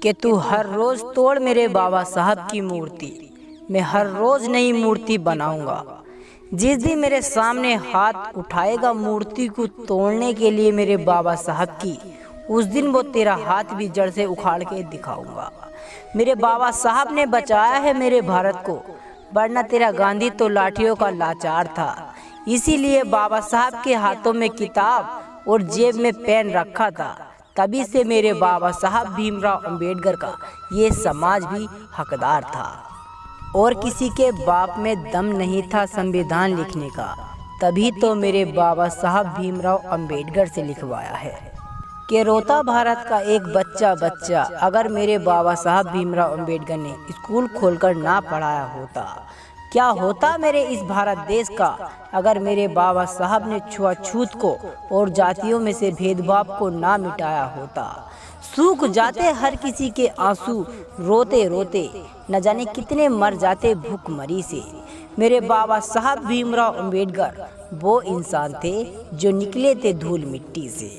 कि तू हर रोज़ तोड़ मेरे बाबा साहब की मूर्ति, मैं हर रोज़ नई मूर्ति बनाऊंगा। जिस दिन मेरे सामने हाथ उठाएगा मूर्ति को तोड़ने के लिए मेरे बाबा साहब की, उस दिन वो तेरा हाथ भी जड़ से उखाड़ के दिखाऊंगा। मेरे बाबा साहब ने बचाया है मेरे भारत को, वरना तेरा गांधी तो लाठियों का लाचार था। इसीलिए बाबा साहब के हाथों में किताब और जेब में पेन रखा था। तभी से मेरे बाबा साहब भीमराव अंबेडकर का ये समाज भी हकदार था। और किसी के बाप में दम नहीं था संविधान लिखने का, तभी तो मेरे बाबा साहब भीमराव अंबेडकर से लिखवाया है कि रोता भारत का एक बच्चा बच्चा, अगर मेरे बाबा साहब भीमराव अंबेडकर ने स्कूल खोलकर ना पढ़ाया होता। क्या होता मेरे इस भारत देश का अगर मेरे बाबा साहब ने छुआछूत को और जातियों में से भेदभाव को ना मिटाया होता। सूख जाते हर किसी के आंसू रोते रोते, न जाने कितने मर जाते भूखमरी से। मेरे बाबा साहब भीमराव अंबेडकर वो इंसान थे जो निकले थे धूल मिट्टी से।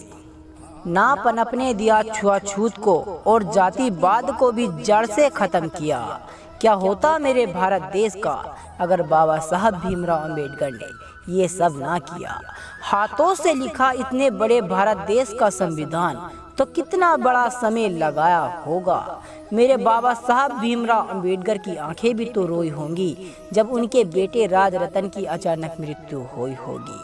ना पनपने दिया छुआछूत को और जातिवाद को भी जड़ से खत्म किया। क्या होता मेरे भारत देश का अगर बाबा साहब भीमराव अंबेडकर ने ये सब ना किया। हाथों से लिखा इतने बड़े भारत देश का संविधान, तो कितना बड़ा समय लगाया होगा। मेरे बाबा साहब भीमराव अंबेडकर की आंखें भी तो रोई होंगी जब उनके बेटे राज रतन की अचानक मृत्यु हुई होगी।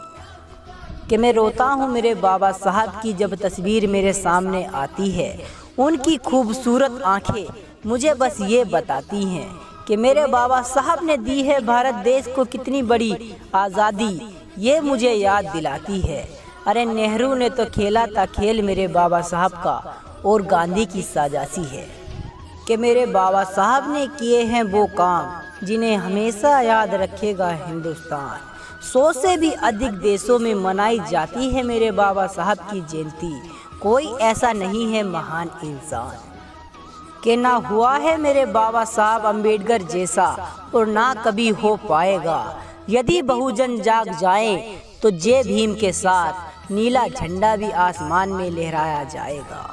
कि मैं रोता हूँ मेरे बाबा साहब की जब तस्वीर मेरे सामने आती है। उनकी खूबसूरत आंखें मुझे बस ये बताती हैं कि मेरे बाबा साहब ने दी है भारत देश को कितनी बड़ी आज़ादी, ये मुझे याद दिलाती है। अरे नेहरू ने तो खेला था खेल मेरे बाबा साहब का, और गांधी की साजासी है कि मेरे बाबा साहब ने किए हैं वो काम जिन्हें हमेशा याद रखेगा हिंदुस्तान। 100 से भी अधिक देशों में मनाई जाती है मेरे बाबा साहब की जयंती। कोई ऐसा नहीं है महान इंसान कि ना हुआ है मेरे बाबा साहब अंबेडकर जैसा, और ना कभी हो पाएगा। यदि बहुजन जाग जाए तो जय भीम के साथ नीला झंडा भी आसमान में लहराया जाएगा।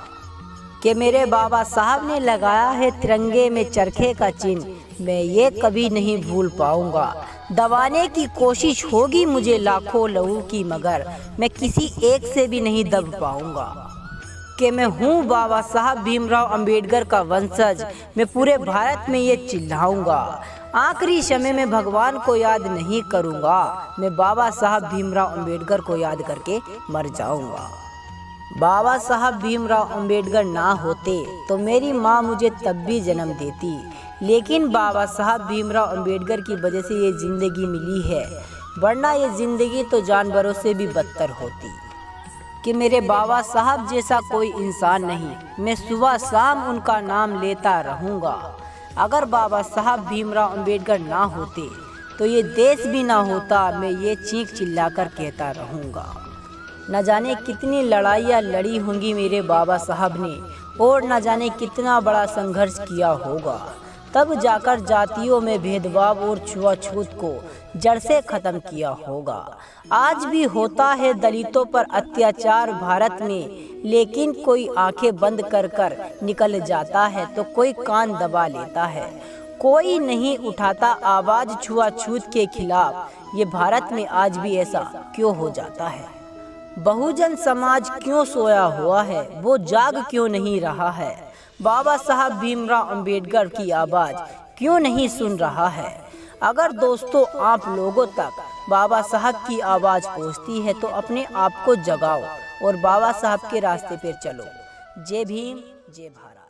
कि मेरे बाबा साहब ने लगाया है तिरंगे में चरखे का चिन्ह, मैं ये कभी नहीं भूल पाऊंगा। दबाने की कोशिश होगी मुझे लाखों लहू की, मगर मैं किसी एक से भी नहीं दब पाऊंगा। कि मैं हूँ बाबा साहब भीमराव अंबेडकर का वंशज, मैं पूरे भारत में ये चिल्लाऊंगा। आखिरी समय में भगवान को याद नहीं करूँगा, मैं बाबा साहब भीमराव अंबेडकर को याद करके मर जाऊँगा। बाबा साहब भीमराव अंबेडकर ना होते तो मेरी माँ मुझे तब भी जन्म देती, लेकिन बाबा साहब भीमराव अंबेडकर की वजह से ये ज़िंदगी मिली है, वरना ये ज़िंदगी तो जानवरों से भी बदतर होती। कि मेरे बाबा साहब जैसा कोई इंसान नहीं, मैं सुबह शाम उनका नाम लेता रहूँगा। अगर बाबा साहब भीमराव अंबेडकर ना होते तो ये देश भी ना होता, मैं ये चीख चिल्लाकर कहता रहूँगा। न जाने कितनी लड़ाइयाँ लड़ी होंगी मेरे बाबा साहब ने, और न जाने कितना बड़ा संघर्ष किया होगा, तब जाकर जातियों में भेदभाव और छुआछूत को जड़ से ख़त्म किया होगा। आज भी होता है दलितों पर अत्याचार भारत में, लेकिन कोई आंखें बंद कर कर निकल जाता है तो कोई कान दबा लेता है। कोई नहीं उठाता आवाज़ छुआछूत के खिलाफ। ये भारत में आज भी ऐसा क्यों हो जाता है? बहुजन समाज क्यों सोया हुआ है, वो जाग क्यों नहीं रहा है? बाबा साहब भीमराव अंबेडकर की आवाज़ क्यों नहीं सुन रहा है? अगर दोस्तों आप लोगों तक बाबा साहब की आवाज़ पहुंचती है तो अपने आप को जगाओ और बाबा साहब के रास्ते पर चलो। जय भीम, जय भारत।